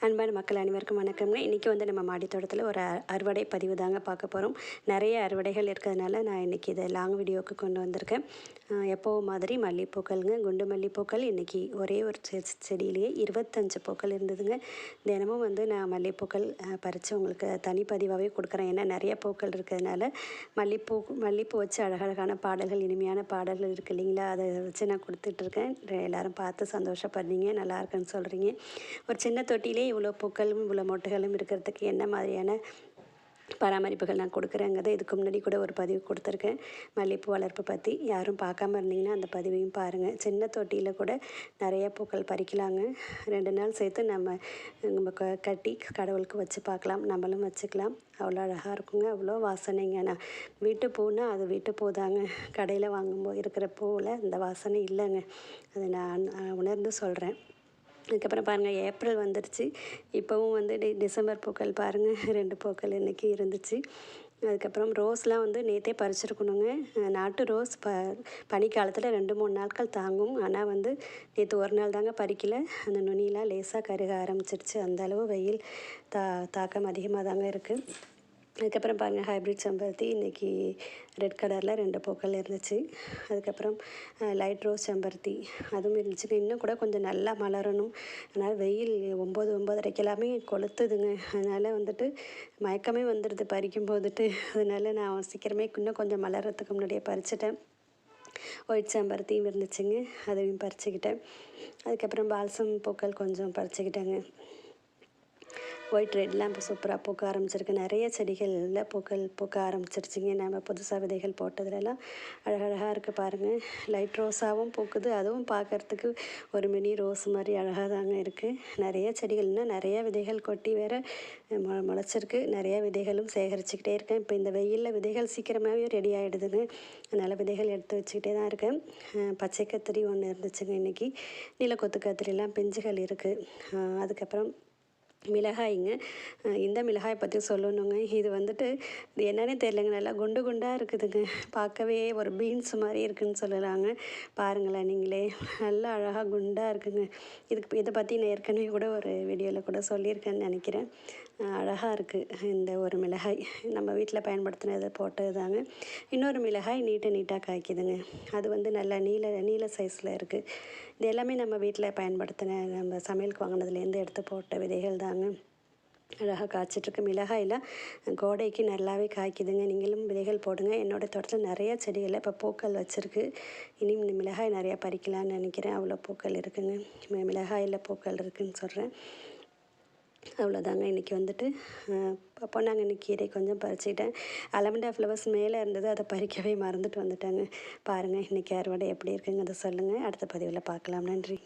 அன்பான மக்கள் அனைவருக்கும் வணக்கம்ங்க. இன்றைக்கி வந்து நம்ம மாடி தோட்டத்தில் ஒரு அறுவடை பதிவு தாங்க பார்க்க போகிறோம். நிறைய அறுவடைகள் இருக்கிறதுனால நான் இன்றைக்கி இதை லாங் வீடியோவுக்கு கொண்டு வந்திருக்கேன். எப்போவும் மாதிரி மல்லிகைப்பூக்கள்ங்க, குண்டு மல்லிகைப்பூக்கள் இன்றைக்கி ஒரே ஒரு செடியிலேயே 25 பூக்கள் இருந்ததுங்க. தினமும் வந்து நான் மல்லிகைப்பூக்கள் பறித்து உங்களுக்கு தனிப்பதிவாகவே கொடுக்குறேன். ஏன்னா நிறைய பூக்கள் இருக்கிறதுனால மல்லிகைப்பூ வச்சு அழகழகான பாடல்கள், இனிமையான பாடல்கள் இருக்குது இல்லைங்களா, அதை வச்சு நான் கொடுத்துட்ருக்கேன். எல்லோரும் பார்த்து சந்தோஷப்படுறீங்க, நல்லா இருக்குன்னு சொல்கிறீங்க. ஒரு சின்ன தொட்டிலே இவ்வளோ பூக்களும் இவ்வளோ மொட்டுகளும் இருக்கிறதுக்கு என்ன மாதிரியான பராமரிப்புகள் நான் கொடுக்குறேங்கிறத இதுக்கு முன்னாடி கூட ஒரு பதிவு கொடுத்துருக்கேன். மல்லிகைப்பூ வளர்ப்பு பற்றி யாரும் பார்க்காம இருந்தீங்கன்னா அந்த பதிவையும் பாருங்கள். சின்ன தொட்டியில் கூட நிறைய பூக்கள் பறிக்கலாங்க. 2 நாள் சேர்த்து நம்ம கட்டி கடவுளுக்கு வச்சு பார்க்கலாம், நம்மளும் வச்சுக்கலாம். அவ்வளோ அழகாக இருக்குங்க, அவ்வளோ வாசனைங்க. நான் வீட்டு பூன்னா அது வீட்டு பூ தாங்க. கடையில் வாங்கும்போது இருக்கிற பூவில் அந்த வாசனை இல்லைங்க. அதை நான் உணர்ந்து சொல்கிறேன். அதுக்கப்புறம் பாருங்கள், ஏப்ரல் வந்துடுச்சு. இப்போவும் வந்து டிசம்பர் பூக்கள் பாருங்கள், 2 பூக்கள் இன்றைக்கி இருந்துச்சு. அதுக்கப்புறம் ரோஸ்லாம் வந்து நேற்றே பறிச்சிருக்கணுங்க. நாட்டு ரோஸ் பனிக்காலத்தில் 2-3 நாட்கள் தாங்கும். ஆனால் வந்து நேற்று ஒரு நாள் தாங்க பறிக்கல. அந்த நுனியெலாம் லேசாக கருக ஆரம்பிச்சிடுச்சு. அந்தளவு வெயில் தாக்கம் அதிகமாக தாங்க இருக்குது. அதுக்கப்புறம் பாருங்கள், ஹைப்ரிட் செம்பருத்தி இன்றைக்கி ரெட் கலரில் 2 பூக்கள் இருந்துச்சு. அதுக்கப்புறம் லைட் ரோஸ் செம்பருத்தி அதுவும் இருந்துச்சுங்க. இன்னும் கூட கொஞ்சம் நல்லா மலரணும். அதனால் வெயில் 9-9:30 எல்லாமே கொளுத்துதுங்க. அதனால் வந்துட்டு மயக்கமே வந்துடுது பறிக்கும் போதுட்டு. அதனால் நான் சீக்கிரமே இன்னும் கொஞ்சம் மலர்றதுக்கு முன்னாடியே பறிச்சிட்டேன். ஒயிட் செம்பருத்தியும் இருந்துச்சுங்க, அதையும் பறிச்சுக்கிட்டேன். அதுக்கப்புறம் பால்சம் பூக்கள் கொஞ்சம் பறிச்சுக்கிட்டேங்க. ஒயிட் ரெட்லாம் இப்போ சூப்பராக பூக்க ஆரம்பிச்சிருக்கு. நிறைய செடிகளில் பூக்க ஆரம்பிச்சிருச்சுங்க. நம்ம புதுசாக விதைகள் போட்டதுலலாம் அழகழகாக இருக்குது பாருங்கள். லைட் ரோஸாகவும் பூக்குது, அதுவும் பார்க்குறதுக்கு ஒரு மினி ரோஸ் மாதிரி அழகாக தாங்க இருக்குது. நிறைய செடிகள் இன்னும் நிறைய விதைகள் கொட்டி வேறு முளைச்சிருக்கு. நிறைய விதைகளும் சேகரிச்சுக்கிட்டே இருக்கேன். இப்போ இந்த வெயிலில் விதைகள் சீக்கிரமாகவே ரெடி ஆகிடுதுங்க. அதனால் விதைகள் எடுத்து வச்சுக்கிட்டே தான் இருக்கேன். பச்சை கத்திரி ஒன்று இருந்துச்சுங்க இன்றைக்கி. நீலக்கொத்து கத்திரிலாம் பிஞ்சுகள் இருக்குது. அதுக்கப்புறம் மிளகாய்ங்க. இந்த மிளகாய் பற்றி சொல்லணுங்க. இது வந்துட்டு இது என்னன்னே தெரியலங்க, நல்லா குண்டு குண்டாக இருக்குதுங்க. பார்க்கவே ஒரு பீன்ஸ் மாதிரி இருக்குதுன்னு சொல்லலாங்க. பாருங்களேன் நீங்களே, நல்லா அழகாக குண்டாக இருக்குதுங்க. இதை பற்றி நான் ஏற்கனவே கூட ஒரு வீடியோவில் கூட சொல்லியிருக்கேன்னு நினைக்கிறேன். அழகாக இருக்குது இந்த ஒரு மிளகாய். நம்ம வீட்டில் பயன்படுத்தினதை போட்டது தாங்க. இன்னொரு மிளகாய் நீட்டாக காய்க்குதுங்க. அது வந்து நல்லா நீல சைஸில் இருக்குது. இது எல்லாமே நம்ம வீட்டில் பயன்படுத்தின, நம்ம சமையலுக்கு வாங்கினதுலேருந்து எடுத்து போட்ட விதைகள் தாங்க. அழகாக காய்ச்சிட்ருக்கு. மிளகாயில் கோடைக்கு நல்லாவே காய்க்குதுங்க. நீங்களும் விதைகள் போடுங்க. என்னோடய தோட்டத்தில் நிறையா செடிகளில் இப்போ பூக்கள் வச்சுருக்கு. இனி இந்த மிளகாய் நிறையா பறிக்கலான்னு நினைக்கிறேன். அவ்வளோ பூக்கள் இருக்குதுங்க. மிளகாயில் பூக்கள் இருக்குதுன்னு சொல்கிறேன். அவ்வளோதாங்க. இன்றைக்கி வந்துட்டு பொன்னாங்கண்ணி கீரை கொஞ்சம் பறிச்சுக்கிட்டேன். அலமண்டா ஃப்ளவர்ஸ் மேலே இருந்தது, அதை பறிக்கவே மறந்துட்டு வந்துட்டாங்க. பாருங்கள், இன்றைக்கி அறுவடை எப்படி இருக்குங்கிறத சொல்லுங்கள். அடுத்த பதிவில் பார்க்கலாம். நன்றி.